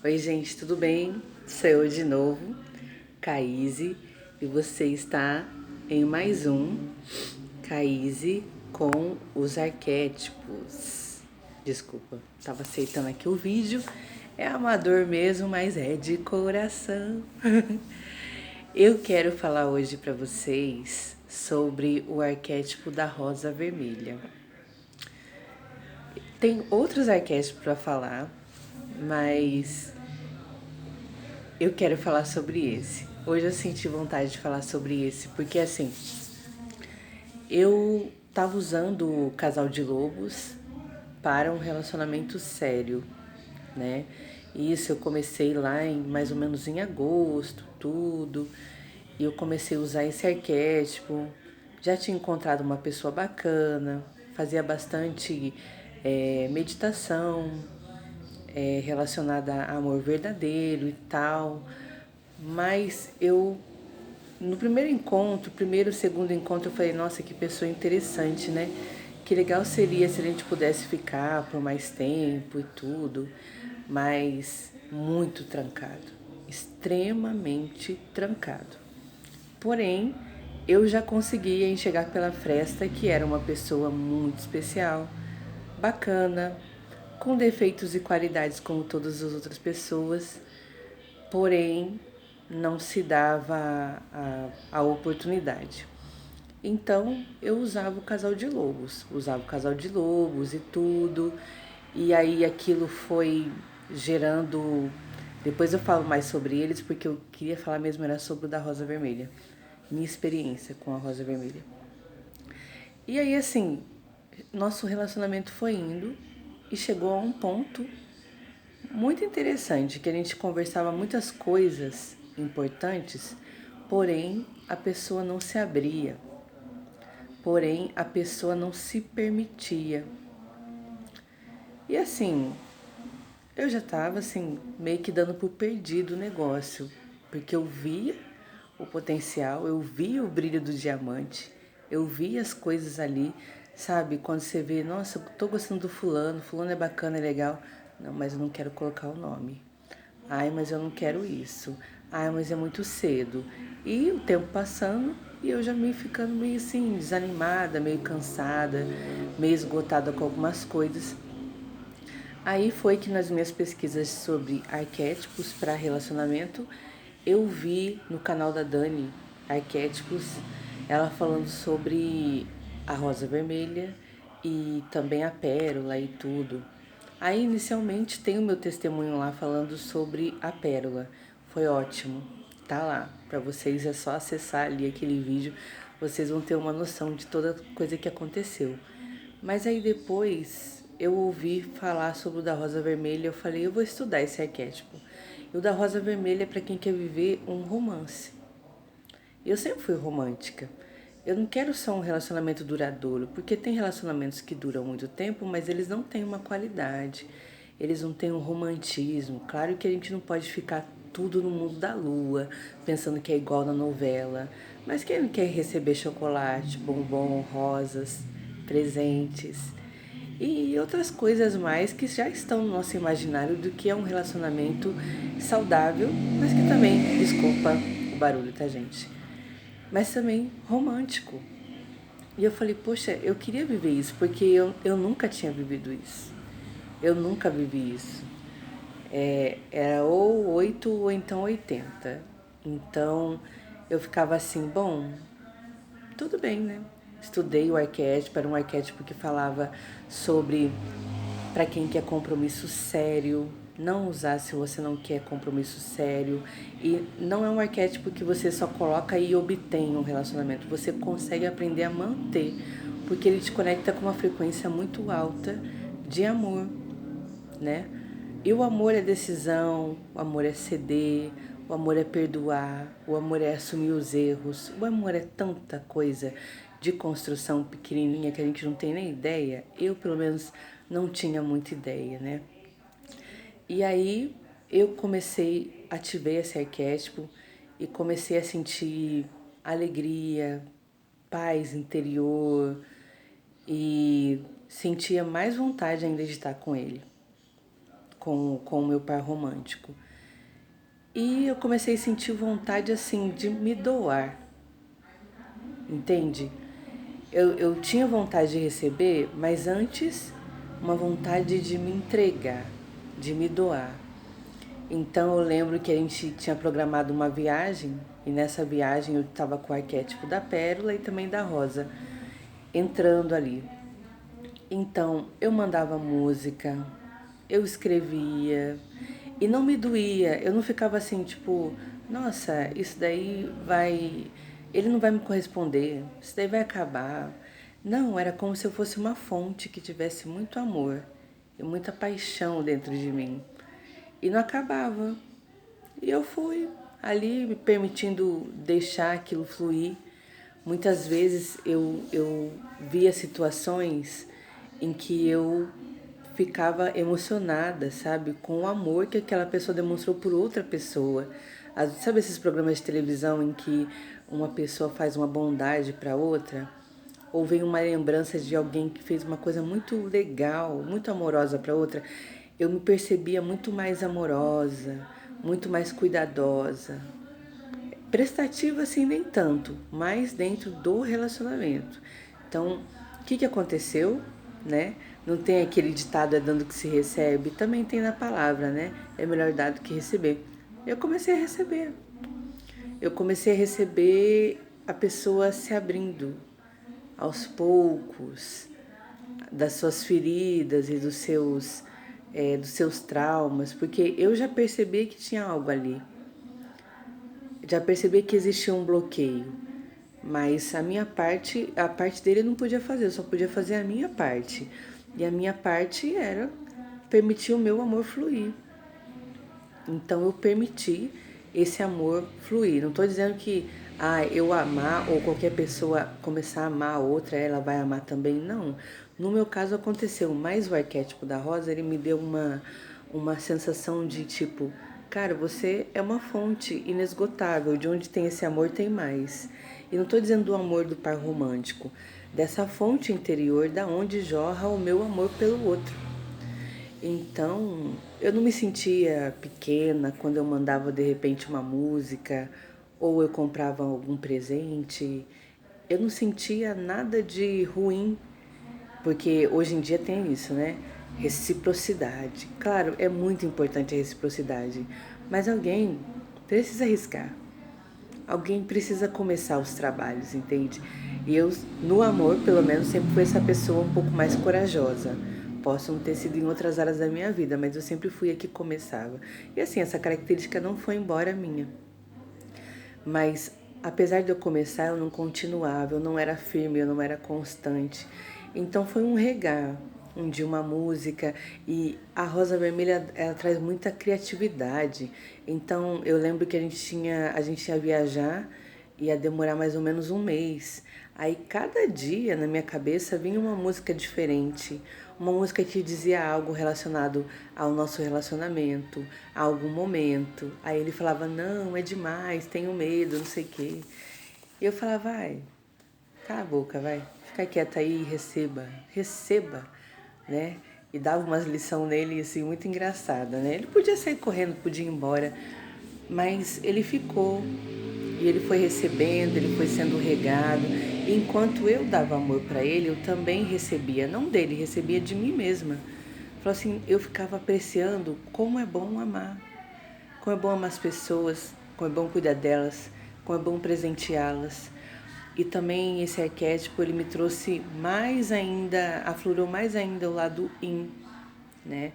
Oi, gente, tudo bem? Sou eu de novo, Caíse, e você está em mais um Caíse com os arquétipos. Desculpa, estava aceitando aqui o vídeo. É amador mesmo, mas é de coração. Eu quero falar hoje para vocês sobre o arquétipo da rosa vermelha. Tem outros arquétipos para falar, mas eu quero falar sobre esse. Hoje eu senti vontade de falar sobre esse, porque assim, eu tava usando o casal de lobos para um relacionamento sério, né? Isso eu comecei lá em mais ou menos em agosto, tudo. E eu comecei a usar esse arquétipo. Já tinha encontrado uma pessoa bacana, fazia bastante meditação, relacionada a amor verdadeiro e tal. Mas eu, no primeiro encontro, primeiro, segundo encontro, eu falei, nossa, que pessoa interessante, né? Que legal seria se a gente pudesse ficar por mais tempo e tudo, mas muito trancado, extremamente trancado. Porém, eu já conseguia enxergar pela fresta que era uma pessoa muito especial, bacana, com defeitos e qualidades como todas as outras pessoas, porém não se dava a oportunidade. Então eu usava o casal de lobos, e tudo, e aí aquilo foi gerando. Depois eu falo mais sobre eles, porque eu queria falar mesmo era sobre o da Rosa Vermelha, minha experiência com a Rosa Vermelha. E aí assim, nosso relacionamento foi indo e chegou a um ponto muito interessante, que a gente conversava muitas coisas importantes, porém a pessoa não se abria, porém a pessoa não se permitia. E assim, eu já estava assim, meio que dando por perdido o negócio, porque eu via o potencial, eu via o brilho do diamante, eu via as coisas ali, sabe? Quando você vê, nossa, eu tô gostando do fulano, fulano é bacana, é legal. Não, mas eu não quero colocar o nome. Ai, mas eu não quero isso. Ai, mas é muito cedo. E o tempo passando e eu já me ficando meio assim, desanimada, meio cansada, meio esgotada com algumas coisas. Aí foi que nas minhas pesquisas sobre arquétipos para relacionamento, eu vi no canal da Dani Arquétipos, ela falando sobre a rosa vermelha e também a pérola e tudo. Aí inicialmente tem o meu testemunho lá falando sobre a pérola. Foi ótimo. Tá lá. Para vocês é só acessar ali aquele vídeo, vocês vão ter uma noção de toda coisa que aconteceu. Mas aí depois eu ouvi falar sobre o da rosa vermelha, eu falei, eu vou estudar esse arquétipo. E o da rosa vermelha é para quem quer viver um romance. Eu sempre fui romântica. Eu não quero só um relacionamento duradouro, porque tem relacionamentos que duram muito tempo, mas eles não têm uma qualidade, eles não têm um romantismo. Claro que a gente não pode ficar tudo no mundo da lua, pensando que é igual na novela, mas quem não quer receber chocolate, bombom, rosas, presentes e outras coisas mais que já estão no nosso imaginário do que é um relacionamento saudável, mas que também, desculpa o barulho, tá, gente? Mas também romântico. E eu falei, poxa, eu queria viver isso, porque eu nunca tinha vivido isso. Eu nunca vivi isso. Era ou 8 ou então 80. Então eu ficava assim, bom, tudo bem, né? Estudei o arquétipo, era um arquétipo que falava sobre para quem quer compromisso sério, não usar se você não quer compromisso sério. E não é um arquétipo que você só coloca e obtém um relacionamento, você consegue aprender a manter, porque ele te conecta com uma frequência muito alta de amor, né? E o amor é decisão, o amor é ceder, o amor é perdoar, o amor é assumir os erros, o amor é tanta coisa de construção pequenininha que a gente não tem nem ideia. Eu, pelo menos, não tinha muita ideia, né? E aí eu comecei, ativei esse arquétipo e comecei a sentir alegria, paz interior e sentia mais vontade ainda de estar com ele. com o meu par romântico. E eu comecei a sentir vontade, assim, de me doar, entende? Eu tinha vontade de receber, mas antes uma vontade de me entregar, de me doar. Então eu lembro que a gente tinha programado uma viagem e nessa viagem eu estava com o arquétipo da pérola e também da rosa entrando ali. Então eu mandava música, eu escrevia e não me doía, eu não ficava assim, tipo, nossa, isso daí vai. Ele não vai me corresponder, isso daí vai acabar. Não, era como se eu fosse uma fonte que tivesse muito amor e muita paixão dentro de mim. E não acabava. E eu fui ali me permitindo deixar aquilo fluir. Muitas vezes eu via situações em que eu ficava emocionada, sabe? Com o amor que aquela pessoa demonstrou por outra pessoa. Sabe esses programas de televisão em que uma pessoa faz uma bondade para outra? Ou vem uma lembrança de alguém que fez uma coisa muito legal, muito amorosa para outra? Eu me percebia muito mais amorosa, muito mais cuidadosa. Prestativa, assim, nem tanto, mas dentro do relacionamento. Então, o que aconteceu, né? Não tem aquele ditado é dando que se recebe, também tem na palavra, né? É melhor dar do que receber. Eu comecei a receber. Eu comecei a receber a pessoa se abrindo aos poucos das suas feridas e dos seus traumas, porque eu já percebi que tinha algo ali. Já percebi que existia um bloqueio, mas a parte dele eu não podia fazer, eu só podia fazer a minha parte. E a minha parte era permitir o meu amor fluir. Então eu permiti esse amor fluir. Não estou dizendo que eu amar ou qualquer pessoa começar a amar a outra, ela vai amar também. Não. No meu caso aconteceu, mas o arquétipo da rosa, ele me deu uma sensação de tipo, cara, você é uma fonte inesgotável, de onde tem esse amor tem mais. E não estou dizendo do amor do par romântico, dessa fonte interior da onde jorra o meu amor pelo outro. Então, eu não me sentia pequena quando eu mandava de repente uma música ou eu comprava algum presente. Eu não sentia nada de ruim, porque hoje em dia tem isso, né? Reciprocidade. Claro, é muito importante a reciprocidade, mas alguém precisa arriscar. Alguém precisa começar os trabalhos, entende? E eu, no amor, pelo menos, sempre fui essa pessoa um pouco mais corajosa. Posso não ter sido em outras áreas da minha vida, mas eu sempre fui a que começava. E assim, essa característica não foi embora minha. Mas, apesar de eu começar, eu não continuava, eu não era firme, eu não era constante. Então foi um regar, de uma música, e a Rosa Vermelha ela traz muita criatividade. Então eu lembro que a gente ia viajar, ia demorar mais ou menos um mês. Aí cada dia na minha cabeça vinha uma música diferente, uma música que dizia algo relacionado ao nosso relacionamento, a algum momento. Aí ele falava, não, é demais, tenho medo, não sei o quê. E eu falava, vai, cala a boca, vai, fica quieta aí e receba, receba, né? E dava umas lições nele, assim, muito engraçada, né? Ele podia sair correndo, podia ir embora, mas ele ficou. E ele foi recebendo, ele foi sendo regado. E enquanto eu dava amor para ele, eu também recebia, não dele, recebia de mim mesma. Falou assim, eu ficava apreciando como é bom amar. Como é bom amar as pessoas, como é bom cuidar delas, como é bom presenteá-las. E também esse arquétipo, ele me trouxe mais ainda, aflorou mais ainda o lado yin, né?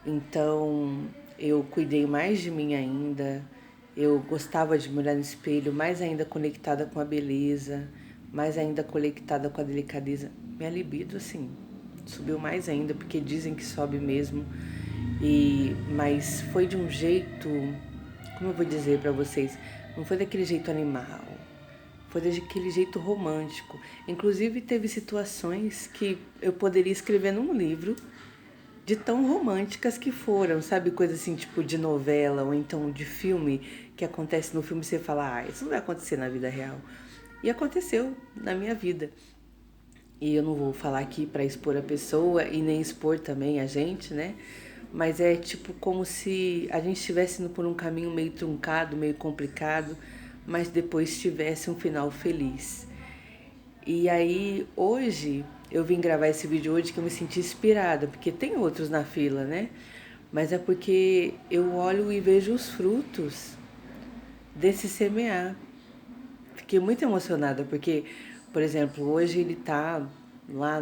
Então, eu cuidei mais de mim ainda, eu gostava de me olhar no espelho, mais ainda conectada com a beleza, mais ainda conectada com a delicadeza. Minha libido, assim, subiu mais ainda, porque dizem que sobe mesmo. Mas foi de um jeito, como eu vou dizer para vocês, não foi daquele jeito animal, foi daquele jeito romântico. Inclusive teve situações que eu poderia escrever num livro de tão românticas que foram, sabe? Coisa assim, tipo de novela ou então de filme, que acontece no filme e você fala, isso não vai acontecer na vida real. E aconteceu na minha vida. E eu não vou falar aqui para expor a pessoa e nem expor também a gente, né? mas é tipo como se a gente estivesse indo por um caminho meio truncado, meio complicado, mas depois tivesse um final feliz. E aí, hoje, eu vim gravar esse vídeo hoje que eu me senti inspirada, porque tem outros na fila, né? Mas é porque eu olho e vejo os frutos desse semear. Fiquei muito emocionada, porque, por exemplo, hoje ele tá lá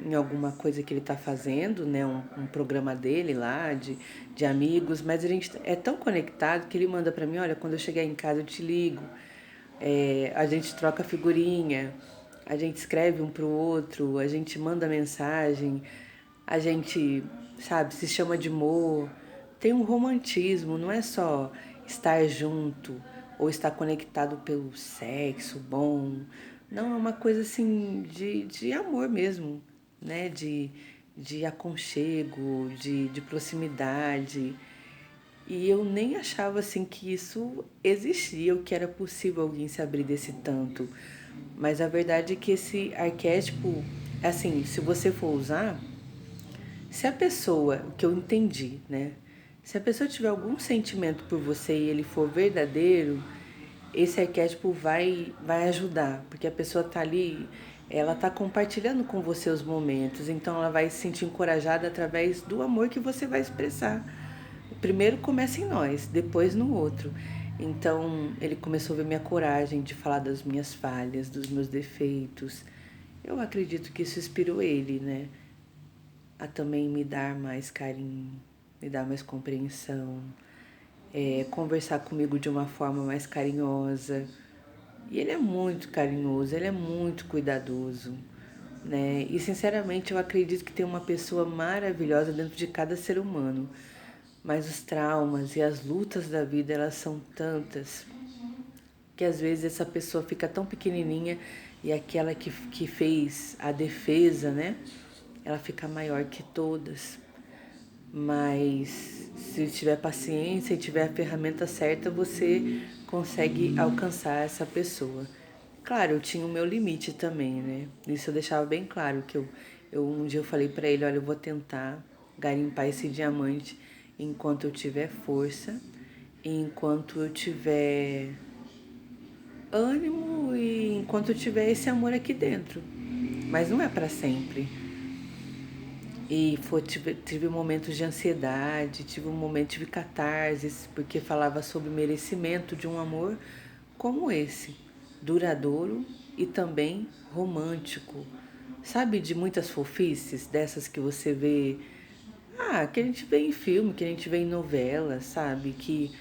em alguma coisa que ele tá fazendo, né? Um programa dele lá, de amigos, mas a gente é tão conectado que ele manda pra mim, olha, quando eu chegar em casa eu te ligo. A gente troca figurinha, a gente escreve um pro outro, a gente manda mensagem, a gente, sabe, se chama de amor. Tem um romantismo, não é só estar junto ou estar conectado pelo sexo bom. Não, é uma coisa assim de amor mesmo, né? De aconchego, de proximidade. E eu nem achava assim que isso existia, ou que era possível alguém se abrir desse tanto. Mas a verdade é que esse arquétipo, assim, se você for usar, se a pessoa, o que eu entendi, né? Se a pessoa tiver algum sentimento por você e ele for verdadeiro, esse arquétipo vai ajudar, porque a pessoa tá ali, ela tá compartilhando com você os momentos, então ela vai se sentir encorajada através do amor que você vai expressar. Primeiro começa em nós, depois no outro. Então ele começou a ver minha coragem de falar das minhas falhas, dos meus defeitos. Eu acredito que isso inspirou ele, né? A também me dar mais carinho, me dar mais compreensão, conversar comigo de uma forma mais carinhosa. E ele é muito carinhoso, ele é muito cuidadoso, né? E sinceramente eu acredito que tem uma pessoa maravilhosa dentro de cada ser humano. Mas os traumas e as lutas da vida, elas são tantas que às vezes essa pessoa fica tão pequenininha e aquela que fez a defesa, né? Ela fica maior que todas. Mas se tiver paciência e tiver a ferramenta certa, você consegue alcançar essa pessoa. Claro, eu tinha o meu limite também, né? Isso eu deixava bem claro que eu um dia eu falei para ele, olha, eu vou tentar garimpar esse diamante enquanto eu tiver força, e enquanto eu tiver ânimo e enquanto eu tiver esse amor aqui dentro. Mas não é para sempre. E tive momentos de ansiedade, tive um momento de catarse, porque falava sobre o merecimento de um amor como esse, duradouro e também romântico. Sabe, de muitas fofices, dessas que você vê, que a gente vê em filme, que a gente vê em novela, sabe? Que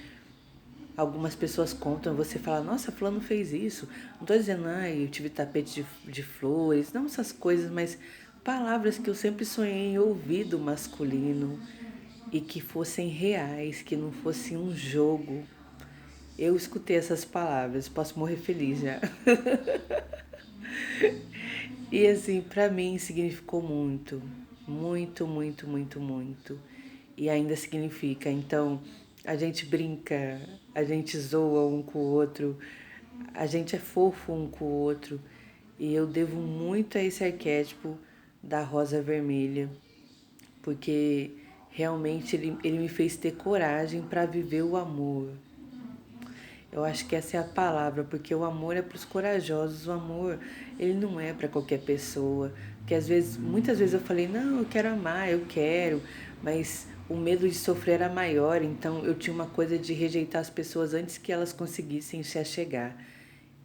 algumas pessoas contam, você fala, nossa, fulano fez isso. Não tô dizendo, eu tive tapete de flores, não essas coisas, mas palavras que eu sempre sonhei em ouvir do masculino e que fossem reais, que não fosse um jogo. Eu escutei essas palavras, posso morrer feliz já. E assim, pra mim significou muito, muito, muito, muito, muito. E ainda significa. Então, a gente brinca, a gente zoa um com o outro, a gente é fofo um com o outro. E eu devo muito a esse arquétipo da rosa vermelha, porque realmente ele me fez ter coragem para viver o amor. Eu acho que essa é a palavra, porque o amor é para os corajosos, o amor, ele não é para qualquer pessoa. Que às vezes, muitas vezes eu falei, não, eu quero amar, eu quero, mas o medo de sofrer era maior, então eu tinha uma coisa de rejeitar as pessoas antes que elas conseguissem se achegar.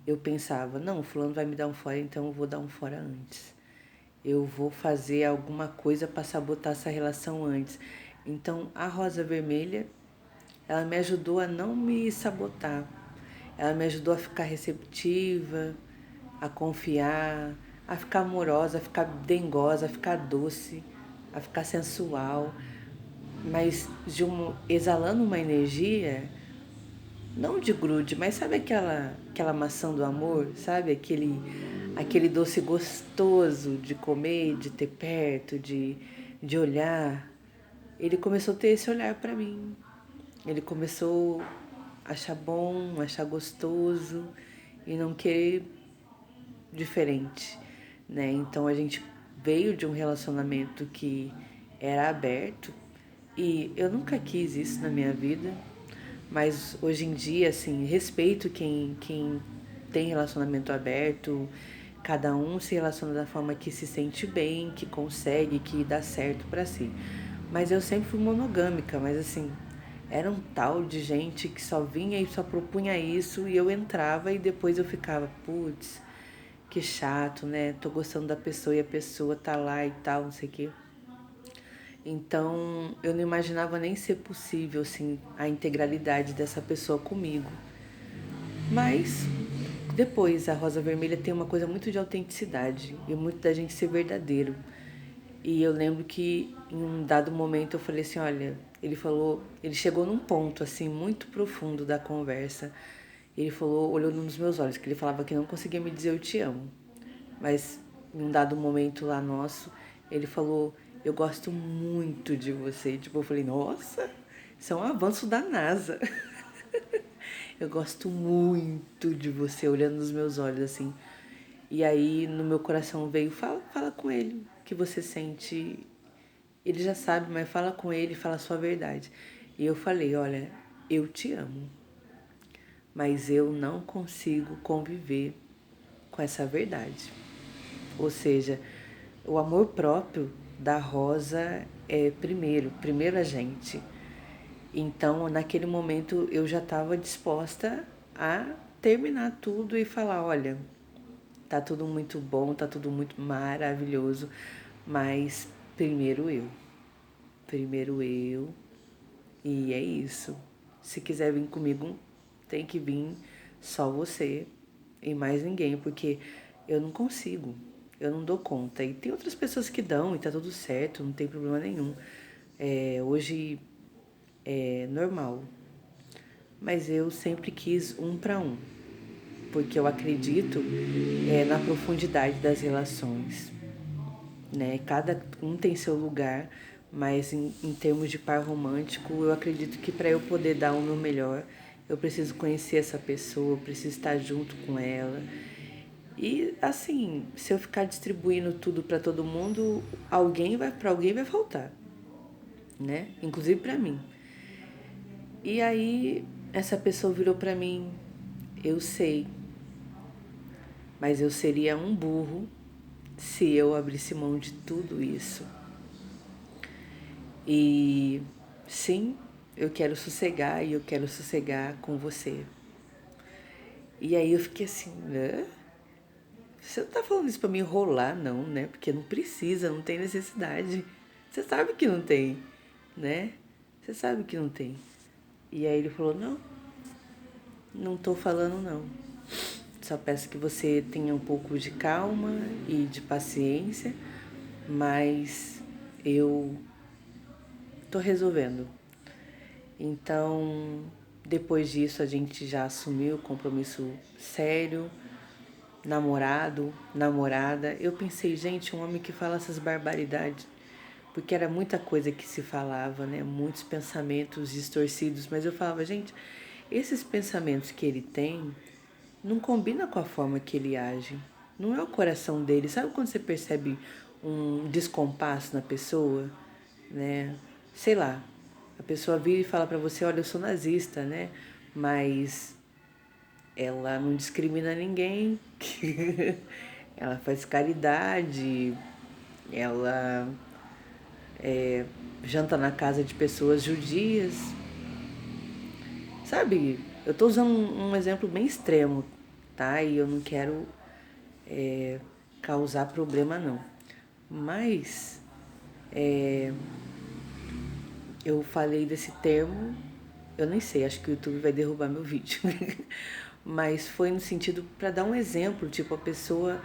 Eu pensava, não, o fulano vai me dar um fora, então eu vou dar um fora antes. Eu vou fazer alguma coisa para sabotar essa relação antes. Então, a rosa vermelha, ela me ajudou a não me sabotar. Ela me ajudou a ficar receptiva, a confiar, a ficar amorosa, a ficar dengosa, a ficar doce, a ficar sensual, mas exalando uma energia, não de grude, mas sabe aquela maçã do amor, sabe? Aquele doce gostoso de comer, de ter perto, de olhar. Ele começou a ter esse olhar para mim. Ele começou a achar bom, achar gostoso e não querer diferente, né? Então a gente veio de um relacionamento que era aberto, E eu nunca quis isso na minha vida, mas hoje em dia, assim, respeito quem tem relacionamento aberto, cada um se relaciona da forma que se sente bem, que consegue, que dá certo pra si. Mas eu sempre fui monogâmica, mas assim, era um tal de gente que só vinha e só propunha isso e eu entrava e depois eu ficava, putz, que chato, né? Tô gostando da pessoa e a pessoa tá lá e tal, não sei o quê. Então, eu não imaginava nem ser possível, assim, a integralidade dessa pessoa comigo. Mas, depois, a Rosa Vermelha tem uma coisa muito de autenticidade e muito da gente ser verdadeiro. E eu lembro que em um dado momento eu falei assim, olha, ele falou, ele chegou num ponto assim muito profundo da conversa. Ele falou, olhou nos meus olhos, que ele falava que não conseguia me dizer eu te amo. Mas em um dado momento lá nosso, ele falou, eu gosto muito de você. E, tipo, eu falei, nossa, isso é um avanço da NASA. Eu gosto muito de você, olhando nos meus olhos assim. E aí no meu coração veio, fala com ele, que você sente. Ele já sabe, mas fala com ele, fala a sua verdade. E eu falei, olha, eu te amo, mas eu não consigo conviver com essa verdade. Ou seja, o amor próprio da Rosa é primeiro a gente. Então, naquele momento, eu já estava disposta a terminar tudo e falar: olha, tá tudo muito bom, tá tudo muito maravilhoso, mas primeiro eu. Primeiro eu. E é isso. Se quiser vir comigo, tem que vir só você e mais ninguém, porque eu não consigo. Eu não dou conta. E tem outras pessoas que dão e tá tudo certo, não tem problema nenhum. Hoje é normal. Mas eu sempre quis um para um, porque eu acredito na profundidade das relações, né? Cada um tem seu lugar, mas em termos de par romântico, eu acredito que para eu poder dar o meu melhor, eu preciso conhecer essa pessoa, eu preciso estar junto com ela. E assim, se eu ficar distribuindo tudo para todo mundo, alguém vai faltar, né? Inclusive para mim. E aí essa pessoa virou para mim, eu sei, mas eu seria um burro se eu abrisse mão de tudo isso. E sim, eu quero sossegar e eu quero sossegar com você. E aí eu fiquei assim, hã? Você não tá falando isso pra me enrolar, não, né? Porque não precisa, não tem necessidade. Você sabe que não tem, né? Você sabe que não tem. E aí ele falou, não, não tô falando não. Só peço que você tenha um pouco de calma e de paciência, mas eu tô resolvendo. Então, depois disso, a gente já assumiu o compromisso sério, namorado, namorada. Eu pensei, gente, um homem que fala essas barbaridades, porque era muita coisa que se falava, né? Muitos pensamentos distorcidos, mas eu falava, gente, esses pensamentos que ele tem não combina com a forma que ele age. Não é o coração dele. Sabe quando você percebe um descompasso na pessoa, né? Sei lá. A pessoa vira e fala pra você, olha, eu sou nazista, né? Mas ela não discrimina ninguém. Ela faz caridade, ela janta na casa de pessoas judias. Sabe? Eu tô usando um exemplo bem extremo, tá? E eu não quero causar problema não. Mas eu falei desse termo, eu nem sei, acho que o YouTube vai derrubar meu vídeo. Mas foi no sentido para dar um exemplo, tipo, a pessoa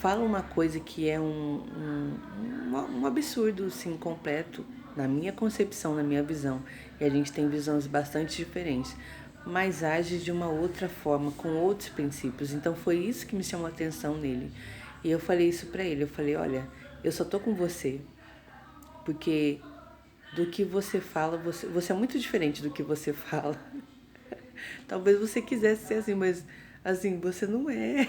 fala uma coisa que é um absurdo, assim, completo, na minha concepção, na minha visão. E a gente tem visões bastante diferentes, mas age de uma outra forma, com outros princípios. Então foi isso que me chamou a atenção nele. E eu falei isso pra ele, eu falei, olha, eu só tô com você porque do que você fala, você é muito diferente do que você fala. Talvez você quisesse ser assim, mas assim, você não é.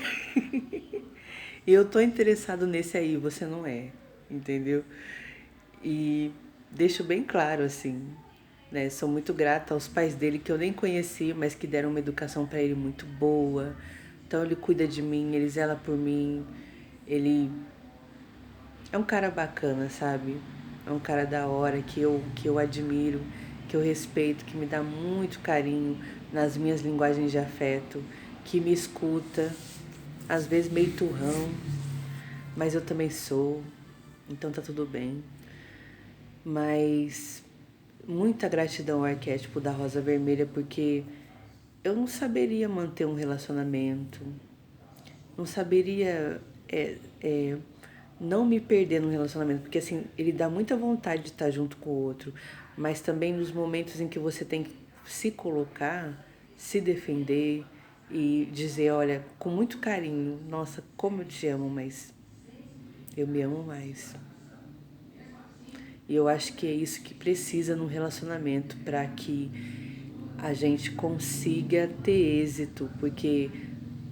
E eu tô interessado nesse aí, você não é, entendeu? E deixo bem claro assim, né? Sou muito grata aos pais dele que eu nem conheci, mas que deram uma educação para ele muito boa. Então ele cuida de mim, ele zela por mim. Ele é um cara bacana, sabe? É um cara da hora que eu admiro, que eu respeito, que me dá muito carinho nas minhas linguagens de afeto, que me escuta, às vezes meio turrão, mas eu também sou, então tá tudo bem. Mas muita gratidão ao arquétipo da Rosa Vermelha, porque eu não saberia manter um relacionamento, não saberia é, não me perder no relacionamento, porque assim, ele dá muita vontade de estar junto com o outro, mas também nos momentos em que você tem que se colocar, se defender e dizer, olha, com muito carinho, nossa, como eu te amo, mas eu me amo mais. E eu acho que é isso que precisa no relacionamento para que a gente consiga ter êxito, porque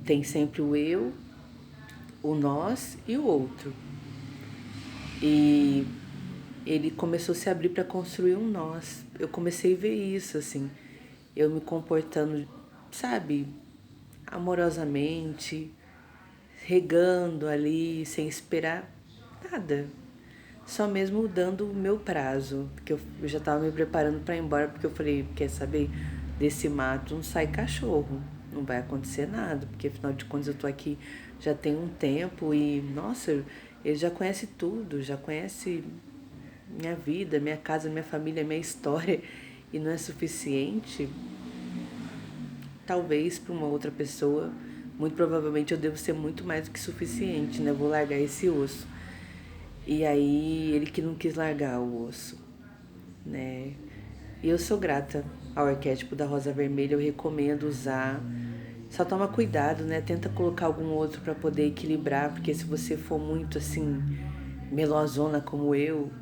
tem sempre o eu, o nós e o outro. E ele começou a se abrir para construir um nós. Eu comecei a ver isso, assim, eu me comportando, sabe, amorosamente, regando ali, sem esperar nada. Só mesmo dando o meu prazo, porque eu já estava me preparando para ir embora, porque eu falei, quer saber, desse mato não sai cachorro, não vai acontecer nada, porque afinal de contas eu tô aqui já tem um tempo e, nossa, ele já conhece tudo, já conhece minha vida, minha casa, minha família, minha história, e não é suficiente, talvez para uma outra pessoa, muito provavelmente eu devo ser muito mais do que suficiente, né? Vou largar esse osso. E aí ele que não quis largar o osso, né? E eu sou grata ao arquétipo da rosa vermelha, eu recomendo usar. Só toma cuidado, né? Tenta colocar algum outro para poder equilibrar, porque se você for muito assim melosona como eu,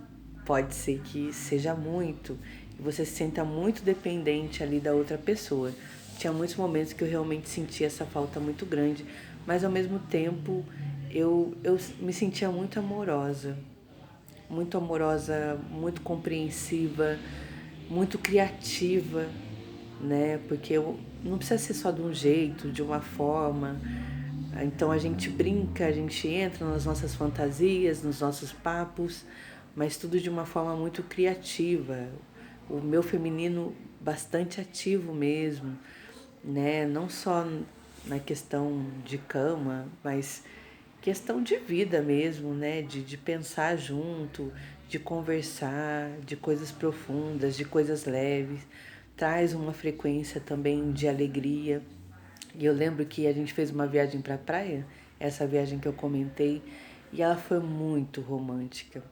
pode ser que seja muito e você se sinta muito dependente ali da outra pessoa. Tinha muitos momentos que eu realmente sentia essa falta muito grande, mas ao mesmo tempo eu me sentia muito amorosa, muito compreensiva, muito criativa, né? Porque eu, não precisa ser só de um jeito, de uma forma. Então a gente brinca, a gente entra nas nossas fantasias, nos nossos papos, mas tudo de uma forma muito criativa. O meu feminino bastante ativo mesmo, né? Não só na questão de cama, mas questão de vida mesmo, né? De pensar junto, de conversar, de coisas profundas, de coisas leves. Traz uma frequência também de alegria. E eu lembro que a gente fez uma viagem para a praia, essa viagem que eu comentei, e ela foi muito romântica.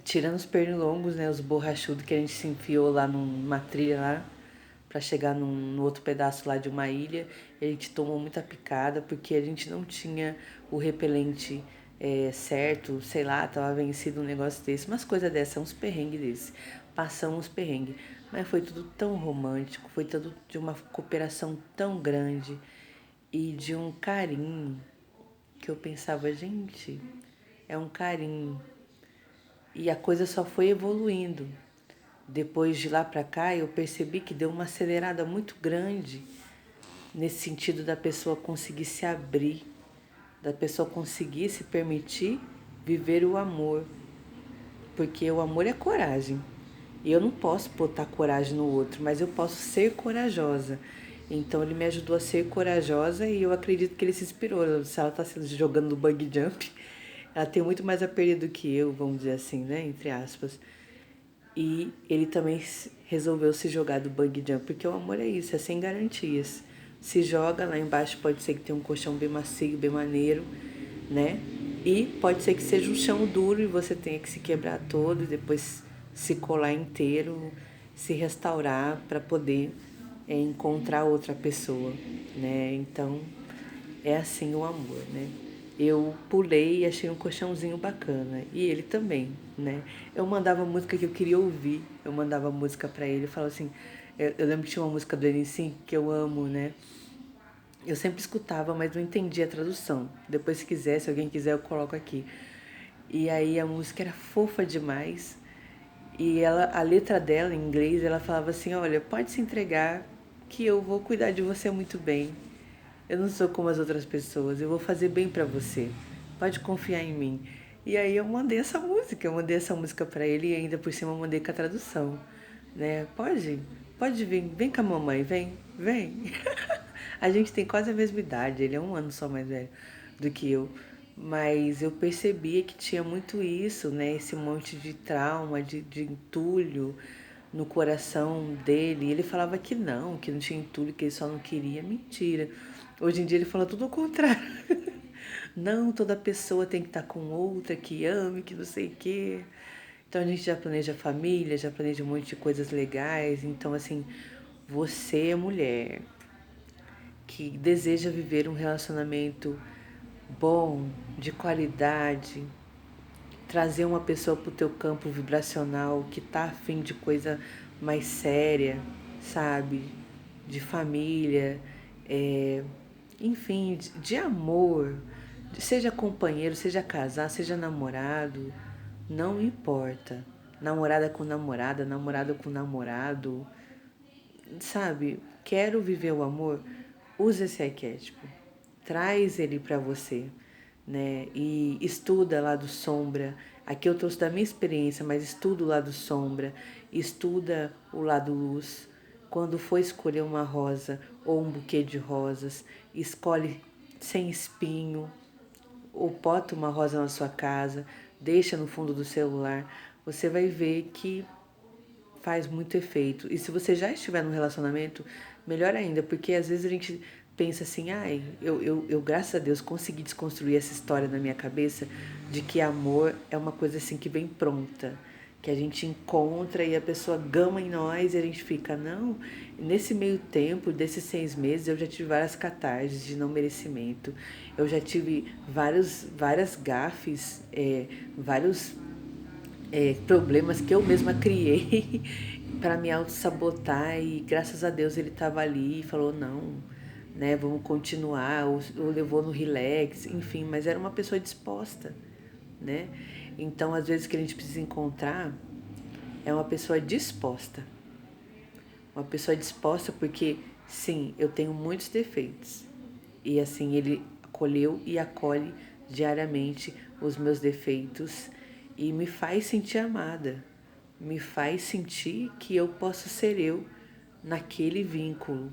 Tirando os pernilongos, né, os borrachudos que a gente se enfiou lá numa trilha lá, para chegar no outro pedaço lá de uma ilha, e a gente tomou muita picada porque a gente não tinha o repelente certo, sei lá, tava vencido um negócio desse, umas coisas dessas, uns perrengues desse. Passamos uns perrengues, mas foi tudo tão romântico, foi tudo de uma cooperação tão grande e de um carinho que eu pensava, gente, é um carinho. E a coisa só foi evoluindo. Depois de lá para cá, eu percebi que deu uma acelerada muito grande nesse sentido da pessoa conseguir se abrir, da pessoa conseguir se permitir viver o amor, porque o amor é coragem. E eu não posso botar coragem no outro, mas eu posso ser corajosa. Então ele me ajudou a ser corajosa e eu acredito que ele se inspirou. Se ela está se jogando no bungee jump, ela tem muito mais a perder do que eu, vamos dizer assim, né? Entre aspas. E ele também resolveu se jogar do bungee jump, porque o amor é isso, é sem garantias. Se joga, lá embaixo pode ser que tenha um colchão bem macio, bem maneiro, né? E pode ser que seja um chão duro e você tenha que se quebrar todo e depois se colar inteiro, se restaurar para poder encontrar outra pessoa, né? Então é assim o amor, né? Eu pulei e achei um colchãozinho bacana. E ele também, né? Eu mandava música que eu queria ouvir. Eu mandava música pra ele. Eu falava assim... Eu lembro que tinha uma música do N5 que eu amo, né? Eu sempre escutava, mas não entendia a tradução. Depois, se quiser, se alguém quiser, eu coloco aqui. E aí a música era fofa demais. E ela, a letra dela em inglês, ela falava assim: olha, pode se entregar que eu vou cuidar de você muito bem. Eu não sou como as outras pessoas, eu vou fazer bem pra você. Pode confiar em mim. E aí eu mandei essa música pra ele e ainda por cima eu mandei com a tradução, né? Pode vir, vem com a mamãe, vem. A gente tem quase a mesma idade, ele é um ano só mais velho do que eu. Mas eu percebia que tinha muito isso, né? Esse monte de trauma, de entulho no coração dele. E ele falava que não tinha entulho, que ele só não queria. Mentira. Hoje em dia ele fala tudo ao contrário. Não, toda pessoa tem que estar com outra que ame, que não sei o quê. Então a gente já planeja família, já planeja um monte de coisas legais. Então, assim, você é mulher que deseja viver um relacionamento bom, de qualidade, trazer uma pessoa para o teu campo vibracional que tá afim de coisa mais séria, sabe? De família, é, enfim, de amor, seja companheiro, seja casar, seja namorado, não importa. Namorada com namorada, namorado com namorado, sabe? Quero viver o amor, usa esse arquétipo, traz ele para você, né? E estuda lá do sombra. Aqui eu trouxe da minha experiência, mas estuda o lado sombra, estuda o lado luz. Quando for escolher uma rosa ou um buquê de rosas, escolhe sem espinho, ou bota uma rosa na sua casa, deixa no fundo do celular. Você vai ver que faz muito efeito. E se você já estiver num relacionamento, melhor ainda, porque às vezes a gente pensa assim, ai, eu graças a Deus consegui desconstruir essa história na minha cabeça de que amor é uma coisa assim que vem pronta, que a gente encontra e a pessoa gama em nós e a gente fica, não. Nesse meio tempo, desses 6 meses, eu já tive várias catarses de não merecimento, eu já tive várias gafes, vários problemas que eu mesma criei para me auto-sabotar e graças a Deus ele estava ali e falou não, né, vamos continuar, ou levou no relax, enfim, mas era uma pessoa disposta, né? Então, às vezes que a gente precisa encontrar é uma pessoa disposta porque sim, eu tenho muitos defeitos e assim ele acolheu e acolhe diariamente os meus defeitos e me faz sentir amada, me faz sentir que eu posso ser eu naquele vínculo,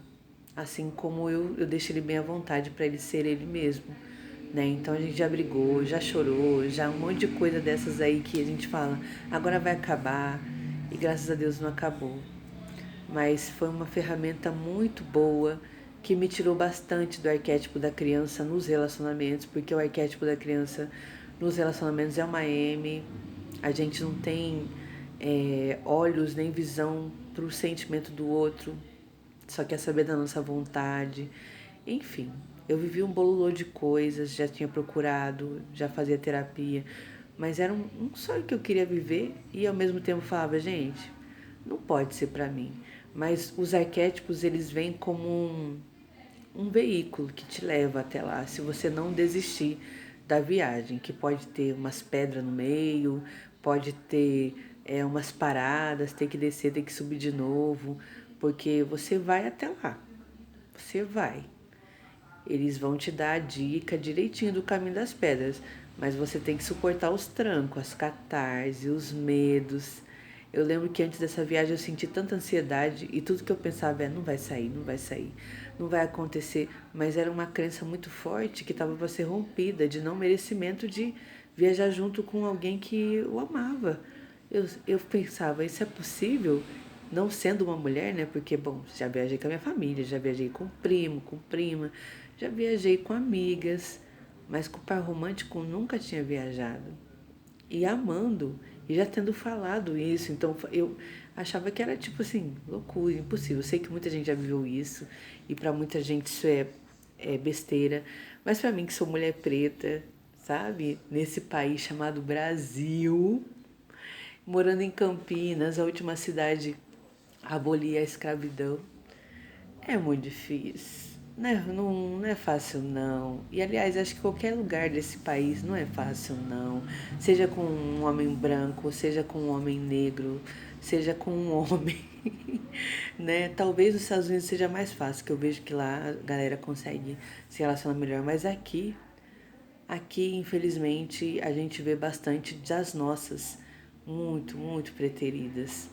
assim como eu deixo ele bem à vontade para ele ser ele mesmo, né? Então a gente já brigou, já chorou, já um monte de coisa dessas aí que a gente fala, agora vai acabar e graças a Deus não acabou, mas foi uma ferramenta muito boa que me tirou bastante do arquétipo da criança nos relacionamentos, porque o arquétipo da criança nos relacionamentos é uma M, a gente não tem olhos nem visão para o sentimento do outro, só quer saber da nossa vontade. Enfim, eu vivi um bololô de coisas, já tinha procurado, já fazia terapia, mas era um sonho que eu queria viver e ao mesmo tempo falava, gente, não pode ser para mim. Mas os arquétipos, eles vêm como um veículo que te leva até lá, se você não desistir da viagem, que pode ter umas pedras no meio, pode ter umas paradas, ter que descer, ter que subir de novo, porque você vai até lá, você vai. Eles vão te dar a dica direitinho do caminho das pedras, mas você tem que suportar os trancos, as catarses, os medos. Eu lembro que antes dessa viagem eu senti tanta ansiedade e tudo que eu pensava é não vai sair, não vai sair, não vai acontecer, mas era uma crença muito forte que estava para ser rompida, de não merecimento de viajar junto com alguém que eu amava. Eu pensava, isso é possível? Não sendo uma mulher, né? Porque, bom, já viajei com a minha família, já viajei com primo, com prima, já viajei com amigas, mas com par romântico nunca tinha viajado. E amando, e já tendo falado isso, então eu achava que era tipo assim, loucura, impossível. Eu sei que muita gente já viveu isso, e para muita gente isso é besteira, mas para mim que sou mulher preta, sabe? Nesse país chamado Brasil, morando em Campinas, a última cidade a abolir a escravidão, é muito difícil. né, não é fácil não. E aliás, acho que qualquer lugar desse país não é fácil não. Seja com um homem branco, seja com um homem negro, seja com um homem, né? Talvez nos Estados Unidos seja mais fácil, que eu vejo que lá a galera consegue se relacionar melhor, mas aqui infelizmente a gente vê bastante das nossas muito preteridas,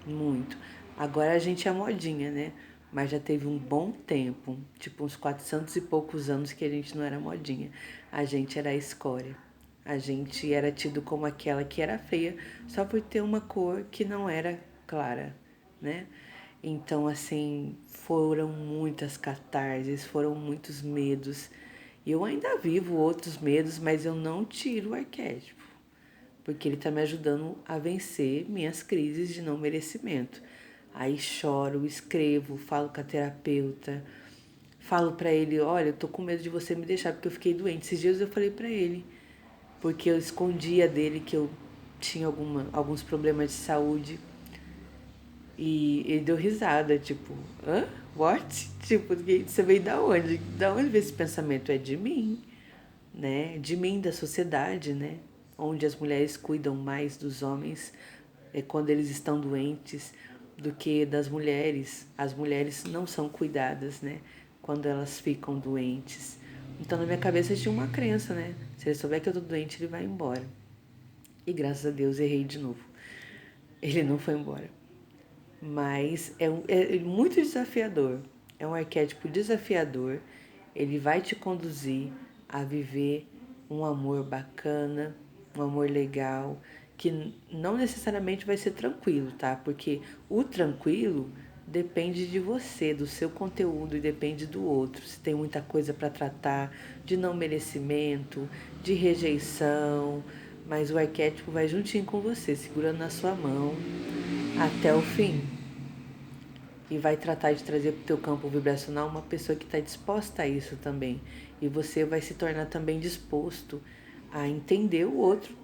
muito. Agora a gente é modinha, né? Mas já teve um bom tempo, tipo uns 400 e poucos anos que a gente não era modinha. A gente era a escória. A gente era tido como aquela que era feia só por ter uma cor que não era clara, né? Então, assim, foram muitas catarses, foram muitos medos. E eu ainda vivo outros medos, mas eu não tiro o arquétipo, porque ele está me ajudando a vencer minhas crises de não merecimento. Aí choro, escrevo, falo com a terapeuta, falo para ele, olha, eu tô com medo de você me deixar porque eu fiquei doente. Esses dias eu falei para ele, porque eu escondia dele que eu tinha alguns problemas de saúde. E ele deu risada, tipo, hã? What? Tipo, você veio da onde? Da onde veio esse pensamento? É de mim, né? De mim, da sociedade, né? Onde as mulheres cuidam mais dos homens quando eles estão doentes do que das mulheres. As mulheres não são cuidadas, né? Quando elas ficam doentes. Então, na minha cabeça tinha uma crença, né? Se ele souber que eu tô doente, ele vai embora. E graças a Deus errei de novo. Ele não foi embora. Mas é muito desafiador. É um arquétipo desafiador. Ele vai te conduzir a viver um amor bacana, um amor legal, que não necessariamente vai ser tranquilo, tá? Porque o tranquilo depende de você, do seu conteúdo e depende do outro. Se tem muita coisa para tratar, de não merecimento, de rejeição, mas o arquétipo vai juntinho com você, segurando na sua mão até o fim. E vai tratar de trazer para o teu campo vibracional uma pessoa que está disposta a isso também. E você vai se tornar também disposto a entender o outro,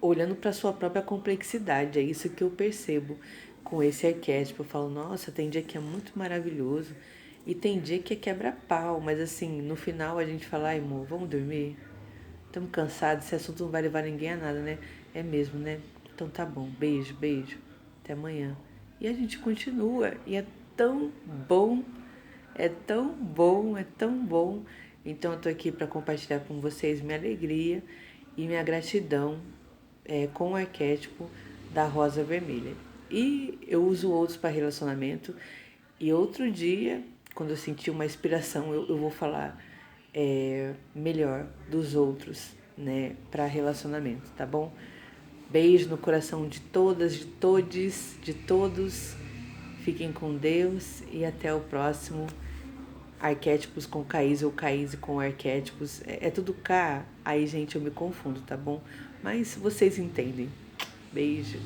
olhando para a sua própria complexidade. É isso que eu percebo com esse arquétipo. Eu falo, nossa, tem dia que é muito maravilhoso e tem dia que é quebra-pau. Mas assim, no final a gente fala, ai amor, vamos dormir? Estamos cansados, esse assunto não vai levar ninguém a nada, né? É mesmo, né? Então tá bom, beijo, beijo. Até amanhã. E a gente continua. E é tão bom, é tão bom, é tão bom. Então eu tô aqui para compartilhar com vocês minha alegria e minha gratidão com o arquétipo da rosa vermelha. E eu uso outros para relacionamento. E outro dia, quando eu sentir uma inspiração, eu vou falar melhor dos outros, né, para relacionamento, tá bom? Beijo no coração de todas, de todes, de todos. Fiquem com Deus e até o próximo. Arquétipos com Caís ou Caís com arquétipos. É tudo K. Aí, gente, eu me confundo, tá bom? Mas vocês entendem. Beijo.